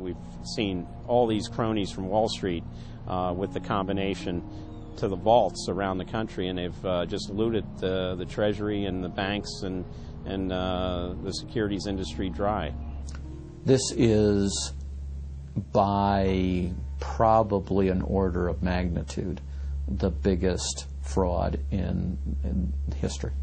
We've seen all these cronies from Wall Street with the combination to the vaults around the country, and they've just looted the Treasury and the banks and the securities industry dry. This is by probably an order of magnitude the biggest fraud in history.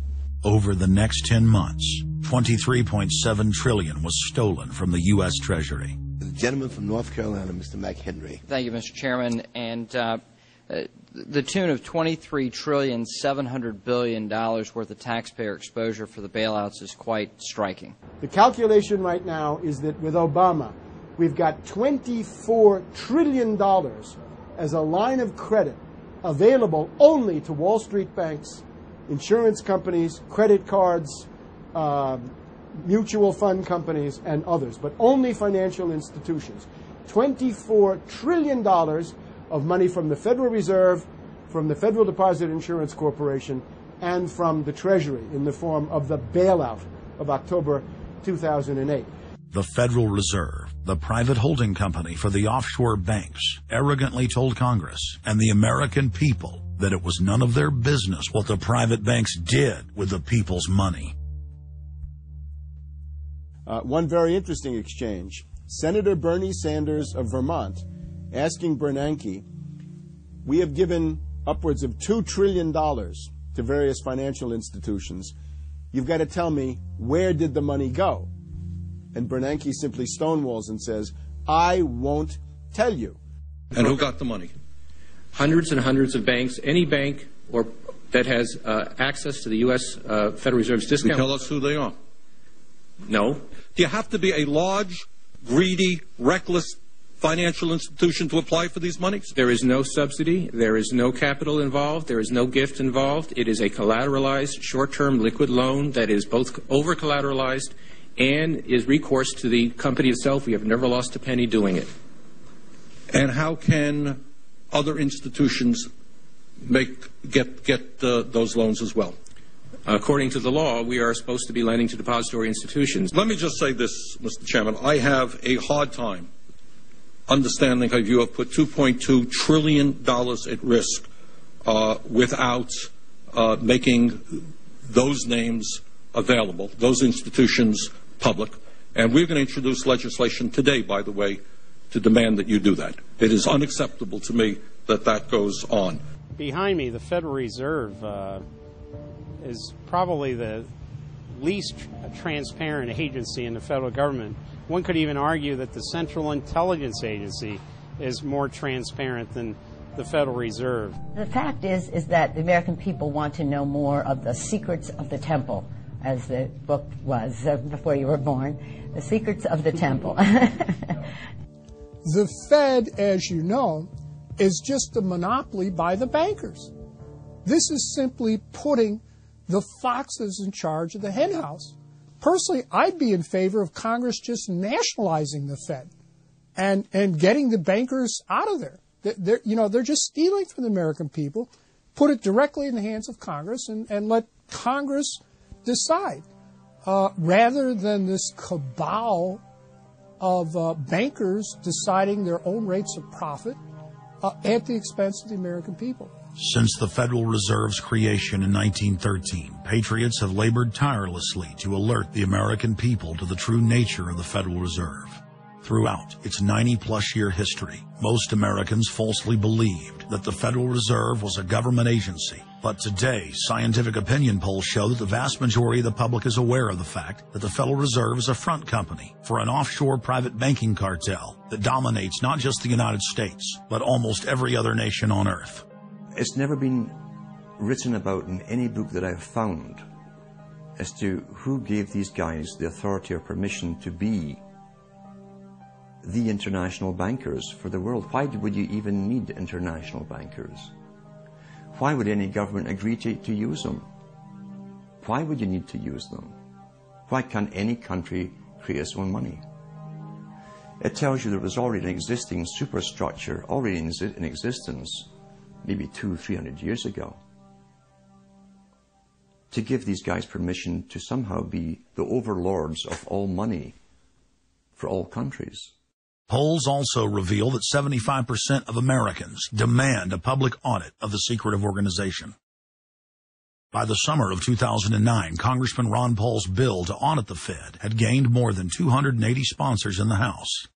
Over the next 10 months, $23.7 trillion was stolen from the U.S. Treasury. The gentleman from North Carolina, Mr. McHenry. Thank you, Mr. Chairman. And the tune of $23.7 trillion worth of taxpayer exposure for the bailouts is quite striking. The calculation right now is that with Obama, we've got $24 trillion as a line of credit available only to Wall Street banks, insurance companies, credit cards, mutual fund companies, and others, but only financial institutions. $24 trillion of money from the Federal Reserve, from the Federal Deposit Insurance Corporation, and from the Treasury in the form of the bailout of October 2008. The Federal Reserve, the private holding company for the offshore banks, arrogantly told Congress and the American people that it was none of their business what the private banks did with the people's money. One very interesting exchange. Senator Bernie Sanders of Vermont asking Bernanke, we have given upwards of $2 trillion to various financial institutions. You've got to tell me, where did the money go? And Bernanke simply stonewalls and says, I won't tell you. And who got the money? Hundreds and hundreds of banks. Any bank or that has access to the U.S. Federal Reserve's discount. Can you tell us who they are? No. Do you have to be a large, greedy, reckless financial institution to apply for these monies? There is no subsidy. There is no capital involved. There is no gift involved. It is a collateralized, short-term liquid loan that is both over-collateralized and is recourse to the company itself. We have never lost a penny doing it. And how can other institutions get those loans as well? According to the law, we are supposed to be lending to depository institutions. Let me just say this, Mr. Chairman. I have a hard time understanding how you have put $2.2 trillion at risk without making those names available, those institutions public. And we're going to introduce legislation today, by the way, to demand that you do that. It is unacceptable to me that that goes on. Behind me, the Federal Reserve is probably the least transparent agency in the federal government. One could even argue that the Central Intelligence Agency is more transparent than the Federal Reserve. The fact is that the American people want to know more of the secrets of the temple, as the book was before you were born, The Secrets of the Temple. The Fed, as you know, is just a monopoly by the bankers. This is simply putting the foxes in charge of the henhouse. Personally, I'd be in favor of Congress just nationalizing the Fed and getting the bankers out of there. They're just stealing from the American people. Put it directly in the hands of Congress and let Congress decide, rather than this cabal of bankers deciding their own rates of profit at the expense of the American people. Since the Federal Reserve's creation in 1913, patriots have labored tirelessly to alert the American people to the true nature of the Federal Reserve. Throughout its 90-plus-year history, most Americans falsely believed that the Federal Reserve was a government agency. But today, scientific opinion polls show that the vast majority of the public is aware of the fact that the Federal Reserve is a front company for an offshore private banking cartel that dominates not just the United States, but almost every other nation on Earth. It's never been written about in any book that I've found as to who gave these guys the authority or permission to be the international bankers for the world. Why would you even need international bankers? Why would any government agree to use them? Why would you need to use them? Why can't any country create its own money? It tells you there was already an existing superstructure, already in existence, maybe 200-300 years ago, to give these guys permission to somehow be the overlords of all money for all countries. Polls also reveal that 75% of Americans demand a public audit of the secretive organization. By the summer of 2009, Congressman Ron Paul's bill to audit the Fed had gained more than 280 sponsors in the House.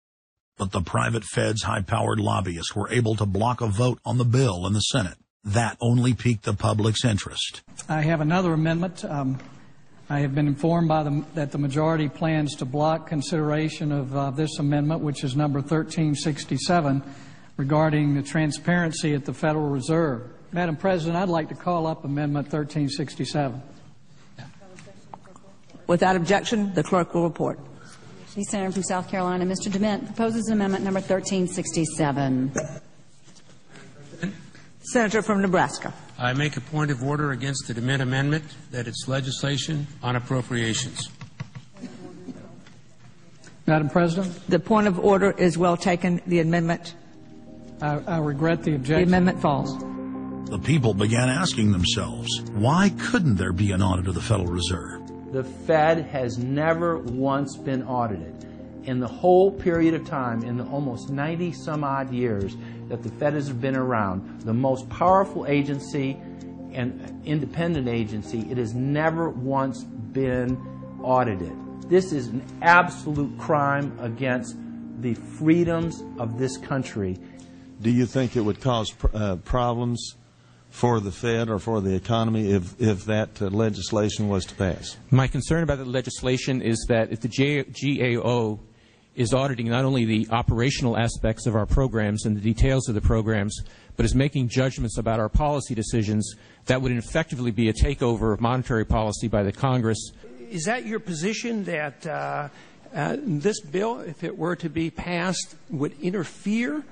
But the private Fed's high-powered lobbyists were able to block a vote on the bill in the Senate. That only piqued the public's interest. I have another amendment. I have been informed that the majority plans to block consideration of this amendment, which is number 1367, regarding the transparency at the Federal Reserve. Madam President, I'd like to call up Amendment 1367. Without objection, the clerk will report. The Senator from South Carolina, Mr. Dement, proposes amendment number 1367. Senator from Nebraska. I make a point of order against the Dement amendment that it's legislation on appropriations. Madam President? The point of order is well taken. The amendment. I regret the objection. The amendment falls. The people began asking themselves, why couldn't there be an audit of the Federal Reserve? The Fed has never once been audited. In the whole period of time, in the almost 90 some odd years that the Fed has been around, the most powerful agency and independent agency, it has never once been audited. This is an absolute crime against the freedoms of this country. Do you think it would cause problems for the Fed or for the economy if that legislation was to pass? My concern about the legislation is that if the GAO is auditing not only the operational aspects of our programs and the details of the programs, but is making judgments about our policy decisions, that would effectively be a takeover of monetary policy by the Congress. Is that your position, that this bill, if it were to be passed, would interfere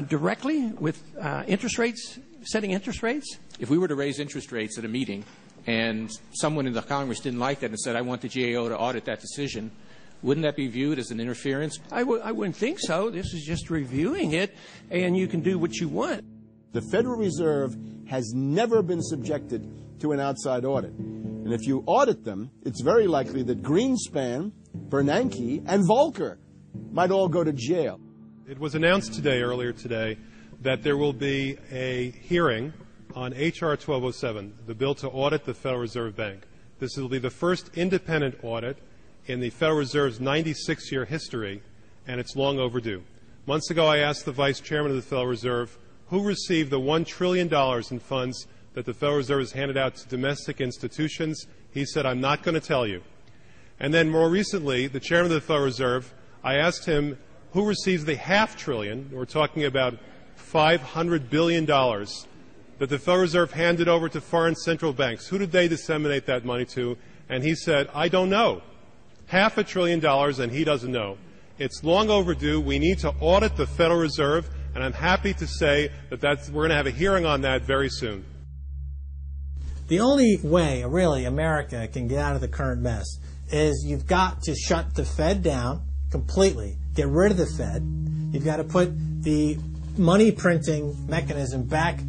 directly with interest rates, setting interest rates? If we were to raise interest rates at a meeting and someone in the Congress didn't like that and said, I want the GAO to audit that decision, wouldn't that be viewed as an interference? I wouldn't think so. This is just reviewing it, and you can do what you want. The Federal Reserve has never been subjected to an outside audit. And if you audit them, it's very likely that Greenspan, Bernanke, and Volcker might all go to jail. It was announced earlier today, that there will be a hearing on H.R. 1207, the bill to audit the Federal Reserve Bank. This will be the first independent audit in the Federal Reserve's 96-year history, and it's long overdue. Months ago, I asked the Vice Chairman of the Federal Reserve who received the $1 trillion in funds that the Federal Reserve has handed out to domestic institutions. He said, I'm not going to tell you. And then more recently, the Chairman of the Federal Reserve, I asked him who receives the $500 billion, we're talking about $500 billion, that the Federal Reserve handed over to foreign central banks. Who did they disseminate that money to? And he said, I don't know. $500 billion, and he doesn't know. It's long overdue. We need to audit the Federal Reserve, and I'm happy to say that we're going to have a hearing on that very soon. The only way, really, America can get out of the current mess is you've got to shut the Fed down completely, get rid of the Fed. You've got to put the money printing mechanism back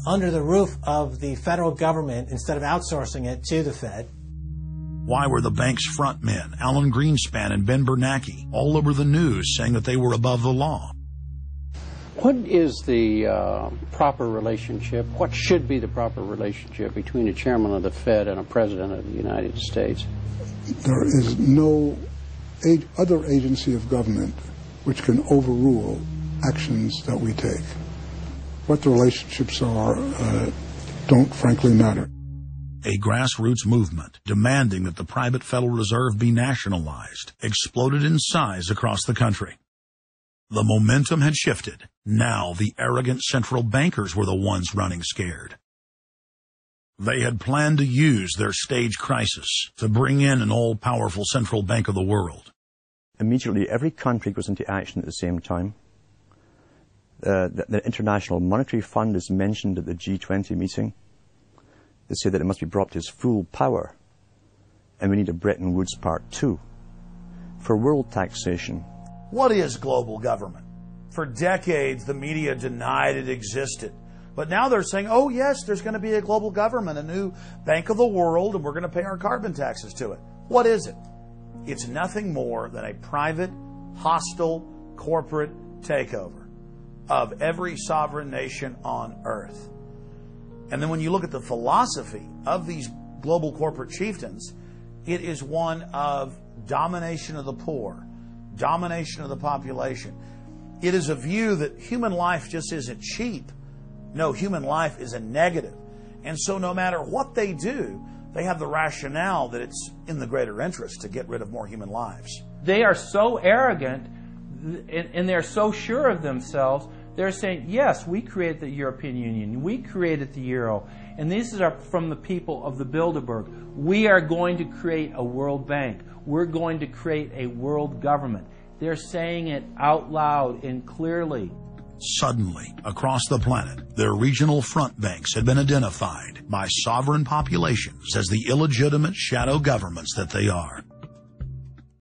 under the roof of the federal government instead of outsourcing it to the Fed. Why were the bank's front men, Alan Greenspan and Ben Bernanke, all over the news saying that they were above the law? What is the proper relationship, what should be the proper relationship between a chairman of the Fed and a president of the United States? There is no other agency of government which can overrule actions that we take. What the relationships are don't frankly matter. A grassroots movement demanding that the private Federal Reserve be nationalized exploded in size across the country. The momentum had shifted. Now the arrogant central bankers were the ones running scared. They had planned to use their stage crisis to bring in an all-powerful central bank of the world. Immediately, every country goes into action at the same time. The International Monetary Fund is mentioned at the G20 meeting. They say that it must be brought to its full power, and we need a Bretton Woods Part 2 for world taxation. What is global government? For decades, the media denied it existed. But now they're saying, oh yes, there's going to be a global government, a new bank of the world, and we're going to pay our carbon taxes to it. What is it? It's nothing more than a private, hostile, corporate takeover of every sovereign nation on earth. And then when you look at the philosophy of these global corporate chieftains, it is one of domination of the poor, domination of the population. It is a view that human life just isn't cheap. No, human life is a negative. And so no matter what they do, they have the rationale that it's in the greater interest to get rid of more human lives. They are so arrogant and they're so sure of themselves. They're saying, yes, we created the European Union. We created the Euro. And these are from the people of the Bilderberg. We are going to create a world bank. We're going to create a world government. They're saying it out loud and clearly. Suddenly, across the planet, their regional front banks had been identified by sovereign populations as the illegitimate shadow governments that they are.